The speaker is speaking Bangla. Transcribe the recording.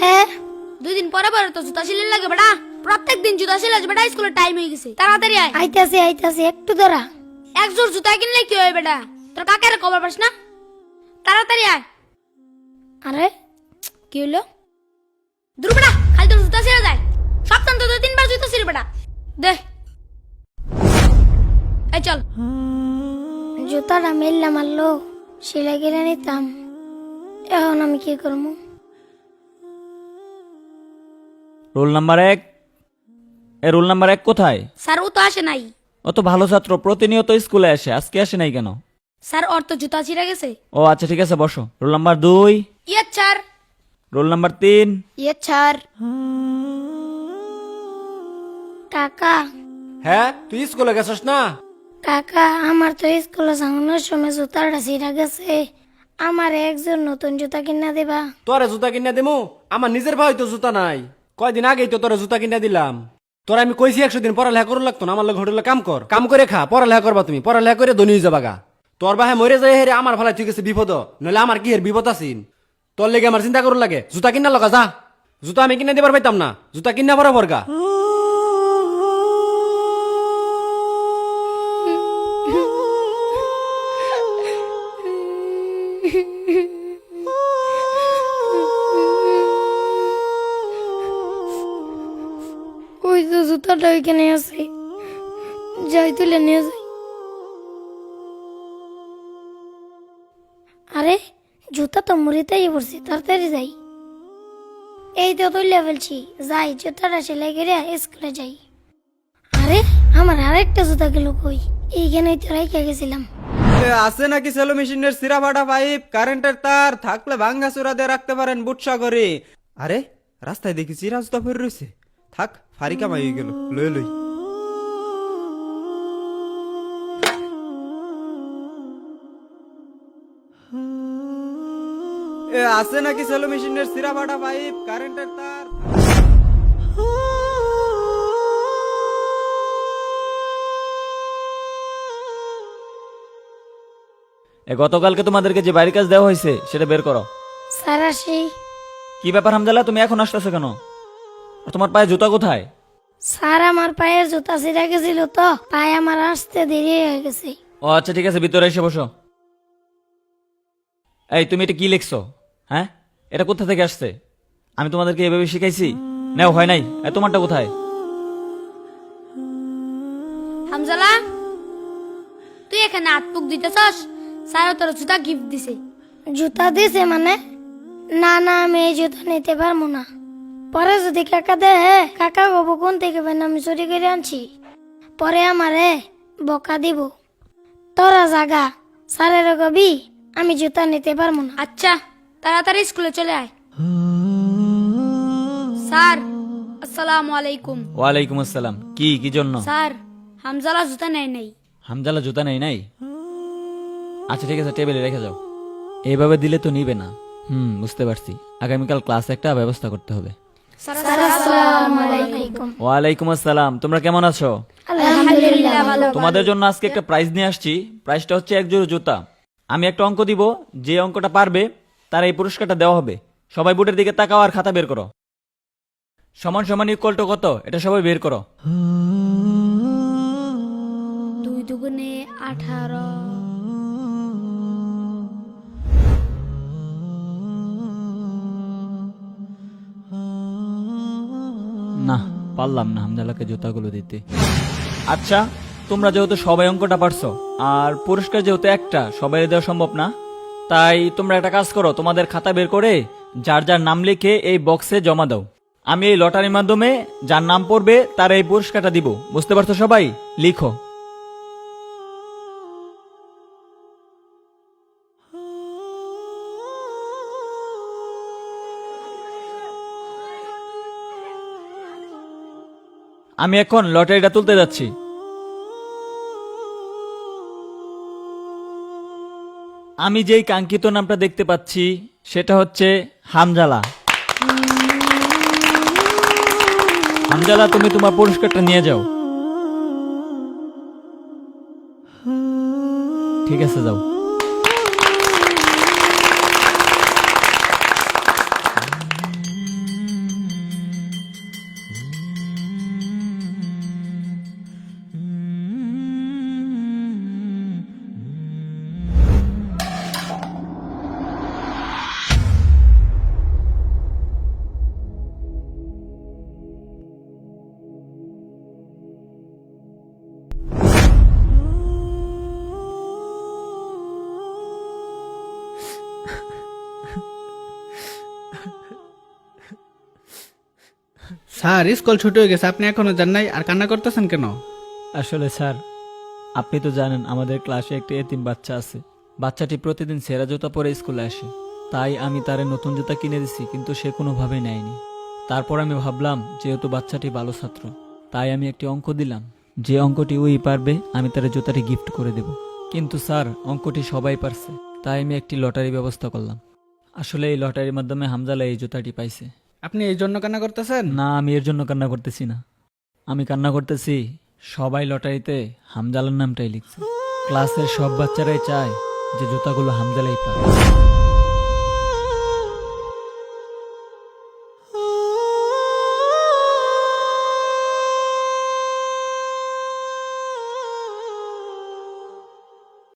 হ্যাঁ 2 দিন পরে পরে তো জুতা সিলাই লাগে বেটা। প্রত্যেক দিন জুতা সিলাই বেটা, স্কুলের টাইম হয়ে গেছে, তাড়াতাড়ি আয়। আইতাছি একটু দাঁড়া। এক জোড় জুতা কিনলে কি হয় বেটা? তোর কাকের খবর পাস না? তাড়াতাড়ি আয়। আরে কি হলো? দূর বেটা, খালি তোর জুতা সিলাই যায়। সপ্তাহে তো 2-3 বার জুতা সিলাই বেটা। দে এই চল। জুতাটা মেললা মারলো, সেলাই কিনে নিতাম। এখন আমি কি করবো? Roll number 1। এ রোল নাম্বার 1 কোথায়? স্যার ও তো আসে নাই। ও তো ভালো ছাত্র, প্রতিনিয়ত স্কুলে আসে, আজকে আসে নাই কেন? স্যার ওর তো জুতা ছিঁড়ে গেছে। ও আচ্ছা ঠিক আছে, বসো। Roll number 2। ইয়ে স্যার। Roll number 3। ইয়ে স্যার। কাকা হ্যাঁ, তুই স্কুলে গেছস না? কাকা আমার তো স্কুলে যাওয়ানোর সময় জুতাটা ছিঁড়া গেছে। আমার একজন নতুন জুতা কিনা দেবা? তোরে জুতা কিনা দেমু? আমার নিজের ভাই তো জুতা নাই। কয়দিন আগেই তো তোরে জুতা কিনা দিলাম। তোরা আমি কইছি 100 দিন পড়ালেখা করুন লাগতো না, আমার লোক হোটেলে কাম কর, কাম করে খা, পড়ালেখা করবা তুমি, পড়ালেখা করে ধনী হয়ে যাবাগা। তোর বাহে মরে যায় হেরে আমার ভালাই ঠিক আছে বিপদ, নইলে আমার কি হের বিপদ আছিন? তোর লেগে আমার চিন্তা করুন লাগে। জুতা কিনা লগা যা, জুতা আমি কিনা দিবার পাইতাম না, জুতা কিনা বরাবর গা। ওই তো জুতাটা ওইখানে আছে, যাই তুলে নিয়ে যাই। আরে জুতা তো মুড়িতেই পড়ছে, তাড়াতাড়ি যাই। এই তো তুলে ফেলছি, যাই জুতাটা সেলাই করে স্কুলে যাই। আরে আমার আরেকটা জুতা গেল কই? এইখানেই তো রেখে গেছিলাম। আছে নাকি সেলো মেশিনের সিরা ফাটা পাইপ, কারেন্টের তার থাকলে ভাঙ্গা চূড়া দিয়ে রাখতে পারেন বুটসা করে। আরে রাস্তায় দেখি চিরা জুতা পরে রয়েছে, থাক ফারি কামাই হয়ে গেল, লই লই। আছে নাকি সেলো মেশিনের সিরা ফাটা পাইপ, কারেন্টের তার। গতকালকে তোমাদেরকে যে বাড়ির কাজ দেওয়া হয়েছে সেটা বের করো। স্যার আসি। কি ব্যাপার হামজালা, তুমি এখন আসতেছো কেন? আর তোমার পায়ে জুতা কোথায়? স্যার আমার পায়ের জুতা ছিঁড়া গেছিল তো, পায়ে আমার আসতে দেরি হয়ে গেছে। ও আচ্ছা ঠিক আছে, ভিতরে এসে বসো। এই তুমি এটা কি লিখছো? হ্যাঁ, এটা কোথা থেকে আসছে? আমি তোমাদেরকে এভাবে শিখাইছি? নাও হয় নাই। তোমারটা কোথায়? হামজালা, তুই এখানে হাত-মুখ দিতেছস? স্যার তোর জুতা গিফট দিছে। জুতা দিছে মানে? না না, আমি এই জুতা নিতে পারবো না। পরে যদি কাকা দেয়, কাকা বাবু কোন থেকে পেন আমি চুরি করে আনছি, পরে আমারে বকা দিব। তোরা জাগা, স্যারের কবি আমি জুতা নিতে পারবো না। আচ্ছা তাড়াতাড়ি স্কুলে চলে আয়। স্যার আসসালামু আলাইকুম। ওয়ালাইকুম আসসালাম। কি কি জন্য? স্যার হামজালা জুতা নেয় নাই। হামজালা জুতা নেই নাই? আচ্ছা ঠিক আছে, টেবিলে রেখে যাও। এইভাবে দিলে তো নিবে না। বুঝতে পারছি। আগামীকাল ক্লাসে একটা ব্যবস্থা করতে হবে। স্যার আসসালামু আলাইকুম। ওয়ালাইকুম আসসালাম। তোমরা কেমন আছো? আলহামদুলিল্লাহ ভালো। তোমাদের জন্য আজকে একটা প্রাইজ নিয়ে আসছি। প্রাইজটা হচ্ছে এক জোড়া জুতা। আমি একটা অঙ্ক দিব, যে অঙ্কটা পারবে তার এই পুরস্কারটা দেওয়া হবে। সবাই বোর্ডের দিকে তাকাও আর খাতা বের করো। সমান সমান ইকুয়াল টু কত এটা সবাই বের করো। 2 দুগুণে 18। না, পারলাম না হামজালাকে জুতাগুলো দিতে। আচ্ছা, তোমরা যেহেতু সবাই অঙ্কটা পারছো আর পুরস্কার যেহেতু একটা, সবাই দেওয়া সম্ভব না, তাই তোমরা একটা কাজ করো, তোমাদের খাতা বের করে যার যার নাম লিখে এই বক্সে জমা দাও। আমি এই লটারির মাধ্যমে যার নাম পড়বে তার এই পুরস্কারটা দিব। বুঝতে পারছো সবাই? লিখো। আমি এখন লটারিটা তুলতে যাচ্ছি। আমি যেই কাঙ্ক্ষিত নামটা দেখতে পাচ্ছি সেটা হচ্ছে হামজালা। হামজালা, তুমি তোমার পুরস্কারটা নিয়ে যাও। ঠিক আছে, যাও। স্যার স্কুল ছুটি হয়ে গেছে, আপনি এখনো যান নাই আর কান্না করতেছেন কেন? আসলে স্যার, আপনি তো জানেন আমাদের ক্লাসে একটি এতিম বাচ্চা আছে। বাচ্চাটি প্রতিদিন সেরা জুতা পরে স্কুলে আসে, তাই আমি তারে নতুন জুতা কিনে দিছি, কিন্তু সে কোনোভাবেই নেয়নি। তারপর আমি ভাবলাম যেহেতু বাচ্চাটি ভালো ছাত্র, তাই আমি একটি অঙ্ক দিলাম, যে অঙ্কটি ওই পারবে আমি তার জুতাটি গিফট করে দেব। কিন্তু স্যার, অঙ্কটি সবাই পারছে, তাই আমি একটি লটারি ব্যবস্থা করলাম। আসলে এই লটারির মাধ্যমে হামজালা এই জুতাটি পাইছে। আপনি এই জন্য কান্না করতেছেন? না, আমি এর জন্য কান্না করতেছি না। আমি কান্না করতেছি সবাই লটারিতে হামজালার নামটাই লিখছে। ক্লাসের সব বাচ্চারাই চায় যে জুতাগুলো হামজালাই পায়।